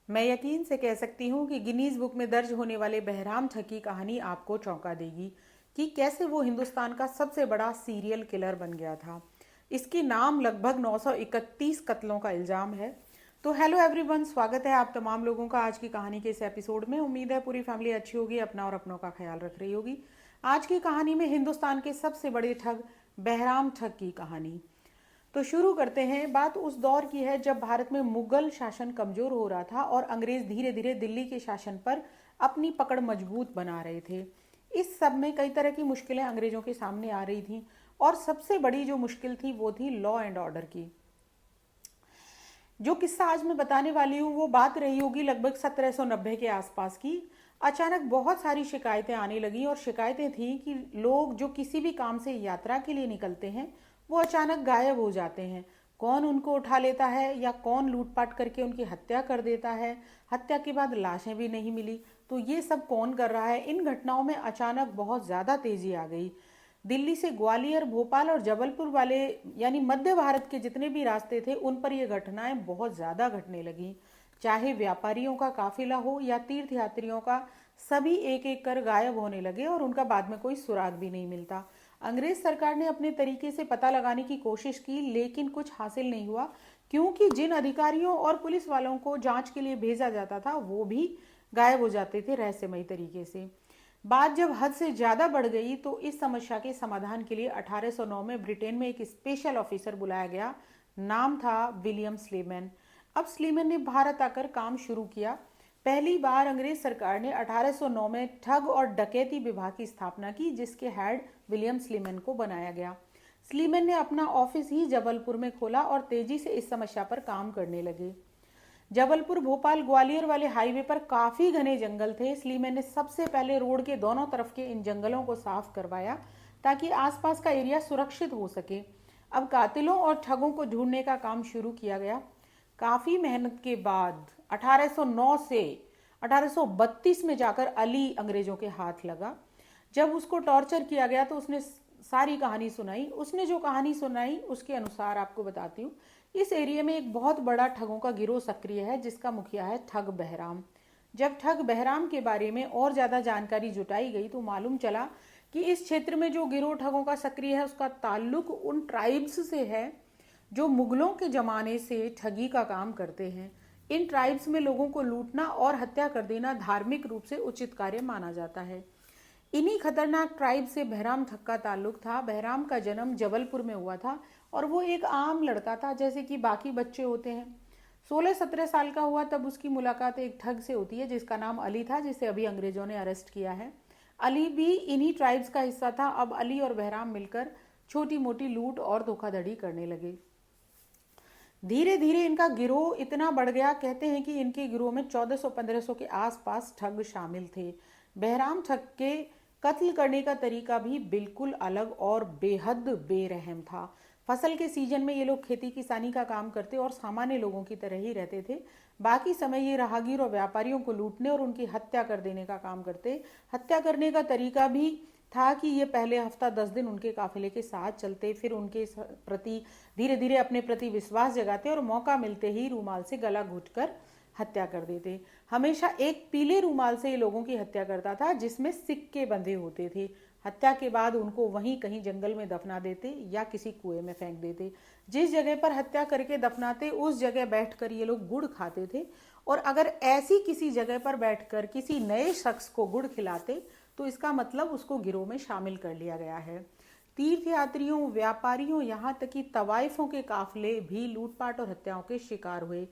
मैं यकीन से कह सकती हूँ कि गिनीज बुक में दर्ज होने वाले बहराम ठग की कहानी आपको चौंका देगी कि कैसे वो हिंदुस्तान का सबसे बड़ा सीरियल किलर बन गया था। इसके नाम लगभग 931 कत्लों का इल्ज़ाम है। तो हेलो एवरीवन, स्वागत है आप तमाम लोगों का आज की कहानी के इस एपिसोड में। उम्मीद है पूरी फैमिली अच्छी होगी, अपना और अपनों का ख्याल रख रही होगी। आज की कहानी में हिंदुस्तान के सबसे बड़े ठग बहराम ठग की कहानी। तो शुरू करते हैं। बात उस दौर की है जब भारत में मुगल शासन कमजोर हो रहा था और अंग्रेज धीरे धीरे दिल्ली के शासन पर अपनी पकड़ मजबूत बना रहे थे। इस सब में कई तरह की मुश्किलें अंग्रेजों के सामने आ रही थीं और सबसे बड़ी जो मुश्किल थी वो थी लॉ एंड ऑर्डर की। जो किस्सा आज मैं बताने वाली हूँ वो बात रही होगी लगभग 1790 के आसपास की। अचानक बहुत सारी शिकायतें आने लगी और शिकायतें थी कि लोग जो किसी भी काम से यात्रा के लिए निकलते हैं वो अचानक गायब हो जाते हैं। कौन उनको उठा लेता है या कौन लूटपाट करके उनकी हत्या कर देता है। हत्या के बाद लाशें भी नहीं मिली, तो ये सब कौन कर रहा है। इन घटनाओं में अचानक बहुत ज़्यादा तेज़ी आ गई। दिल्ली से ग्वालियर, भोपाल और जबलपुर वाले यानी मध्य भारत के जितने भी रास्ते थे उन पर ये घटनाएं बहुत ज़्यादा घटने लगीं। चाहे व्यापारियों का काफिला हो या तीर्थ यात्रियों का, सभी एक एक कर गायब होने लगे और उनका बाद में कोई सुराग भी नहीं मिलता। अंग्रेज सरकार ने अपने तरीके से पता लगाने की कोशिश की, लेकिन कुछ हासिल नहीं हुआ, क्योंकि जिन अधिकारियों और पुलिस वालों को जांच के लिए भेजा जाता था वो भी गायब हो जाते थे रहस्यमयी तरीके से। बात जब हद से ज़्यादा बढ़ गई तो इस समस्या के समाधान के लिए 1809 में ब्रिटेन में एक स्पेशल ऑफिसर बुलाया गया। नाम था विलियम स्लीमैन। अब स्लीमैन ने भारत आकर काम शुरू किया। पहली बार अंग्रेज सरकार ने 1809 में ठग और डकैती विभाग की स्थापना की, जिसके हेड विलियम स्लीमैन को बनाया गया। स्लीमैन ने अपना ऑफिस ही जबलपुर में खोला और तेजी से इस समस्या पर काम करने लगे। जबलपुर, भोपाल, ग्वालियर वाले हाईवे पर काफी घने जंगल थे, इसलिए मैंने सबसे पहले रोड के दोनों तरफ के इन जंगलों को साफ करवाया ताकि आसपास का एरिया सुरक्षित हो सके। अब कातिलों और ठगों को ढूंढने का काम शुरू किया गया। काफी मेहनत के बाद 1809 से 1832 में जाकर अली अंग्रेजों के हाथ लगा। जब उसको टॉर्चर किया गया तो उसने सारी कहानी सुनाई। उसने जो कहानी सुनाई उसके अनुसार आपको बताती हूँ। इस एरिया में एक बहुत बड़ा ठगों का गिरोह सक्रिय है, जिसका मुखिया है ठग बहराम। जब ठग बहराम के बारे में और ज़्यादा जानकारी जुटाई गई तो मालूम चला कि इस क्षेत्र में जो गिरोह ठगों का सक्रिय है उसका ताल्लुक उन ट्राइब्स से है जो मुगलों के ज़माने से ठगी का काम करते हैं। इन ट्राइब्स में लोगों को लूटना और हत्या कर देना धार्मिक रूप से उचित कार्य माना जाता है। इन्हीं खतरनाक ट्राइब से बहराम ठग का ताल्लुक था। बहराम का जन्म जबलपुर में हुआ था और वो एक आम लड़का था, जैसे कि बाकी बच्चे होते हैं। 16-17 साल का हुआ तब उसकी मुलाकात एक ठग से होती है जिसका नाम अली था, जिसे अभी अंग्रेजों ने अरेस्ट किया है। अली भी इन्हीं ट्राइब्स का हिस्सा था। अब अली और बहराम मिलकर छोटी मोटी लूट और धोखाधड़ी करने लगे। धीरे धीरे इनका गिरोह इतना बढ़ गया, कहते हैं कि इनके गिरोह में 1400-1500 के आसपास ठग शामिल थे। बहराम ठग के कत्ल करने का तरीका भी बिल्कुल अलग और बेहद बेरहम था। फसल के सीजन में ये लोग खेती किसानी का काम करते और सामान्य लोगों की तरह ही रहते थे। बाकी समय ये राहगीर और व्यापारियों को लूटने और उनकी हत्या कर देने का काम करते। हत्या करने का तरीका भी था कि ये पहले हफ्ता 10 दिन उनके काफिले के साथ चलते, फिर उनके प्रति धीरे धीरे अपने प्रति विश्वास जगाते और मौका मिलते ही रूमाल से गला घोंटकर हत्या कर देते। हमेशा एक पीले रूमाल से ये लोगों की हत्या करता था जिसमें सिक्के बंधे होते थे। हत्या के बाद उनको वहीं कहीं जंगल में दफना देते या किसी कुएं में फेंक देते। जिस जगह पर हत्या करके दफनाते उस जगह बैठकर ये लोग गुड़ खाते थे, और अगर ऐसी किसी जगह पर बैठकर किसी नए शख्स को गुड़ खिलाते तो इसका मतलब उसको गिरोह में शामिल कर लिया गया है। तीर्थ यात्रियों, व्यापारियों, यहाँ तक कि तवाइफों के काफिले भी लूटपाट और हत्याओं के शिकार हुए।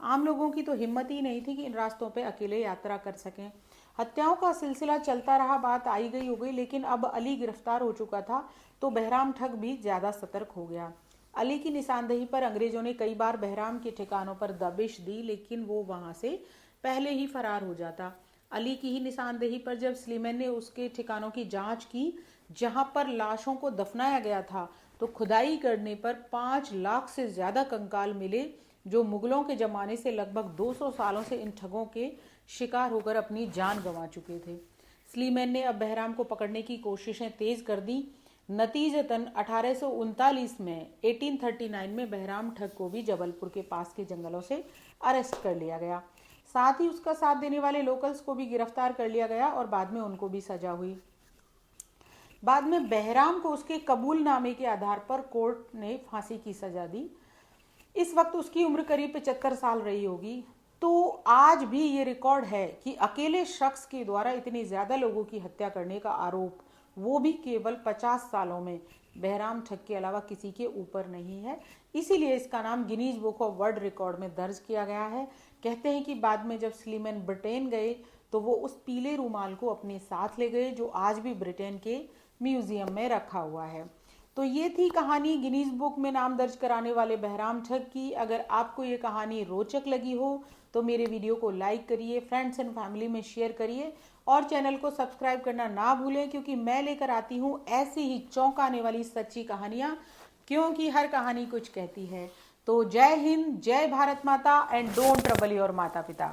आम लोगों की तो हिम्मत ही नहीं थी कि इन रास्तों पर अकेले यात्रा कर सकें। हत्याओं का सिलसिला चलता रहा, बात आई गई हो गई, लेकिन अब अली गिरफ्तार हो चुका था तो बहराम ठग भी ज़्यादा सतर्क हो गया। अली की निशानदेही पर अंग्रेजों ने कई बार बहराम के ठिकानों पर दबिश दी, लेकिन वो वहां से पहले ही फरार हो जाता। अली की ही निशानदेही पर जब स्लीमैन ने उसके ठिकानों की जांच की जहां पर लाशों को दफनाया गया था, तो खुदाई करने पर 5 लाख से ज्यादा कंकाल मिले, जो मुगलों के जमाने से लगभग 200 सालों से इन ठगों के शिकार होकर अपनी जान गंवा चुके थे। स्लीमैन ने अब बहराम को पकड़ने की कोशिशें तेज कर दी। नतीजतन 1839 में 1839 में बहराम ठग को भी जबलपुर के पास के जंगलों से अरेस्ट कर लिया गया। साथ ही उसका साथ देने वाले लोकल्स को भी गिरफ्तार कर लिया गया और बाद में उनको भी सजा हुई। बाद में बहराम को उसके कबूलनामे के आधार पर कोर्ट ने फांसी की सजा दी। इस वक्त उसकी उम्र करीब 75 साल रही होगी। तो आज भी ये रिकॉर्ड है कि अकेले शख्स के द्वारा इतनी ज्यादा लोगों की हत्या करने का आरोप, वो भी केवल 50 सालों में, बहराम ठग के अलावा किसी के ऊपर नहीं है। इसीलिए इसका नाम Guinness book of world record में दर्ज किया गया है। कहते हैं कि बाद में जब स्लीमैन ब्रिटेन गए तो वो उस पीले रूमाल को अपने साथ ले गए, जो आज भी ब्रिटेन के म्यूजियम में रखा हुआ है। तो ये थी कहानी गिनीज बुक में नाम दर्ज कराने वाले बहराम ठग की। अगर आपको ये कहानी रोचक लगी हो तो मेरे वीडियो को लाइक करिए, फ्रेंड्स एंड फैमिली में शेयर करिए और चैनल को सब्सक्राइब करना ना भूलें, क्योंकि मैं लेकर आती हूँ ऐसी ही चौंकाने वाली सच्ची कहानियाँ, क्योंकि हर कहानी कुछ कहती है। तो जय हिंद, जय भारत माता एंड डोंट ट्रबल योर माता पिता।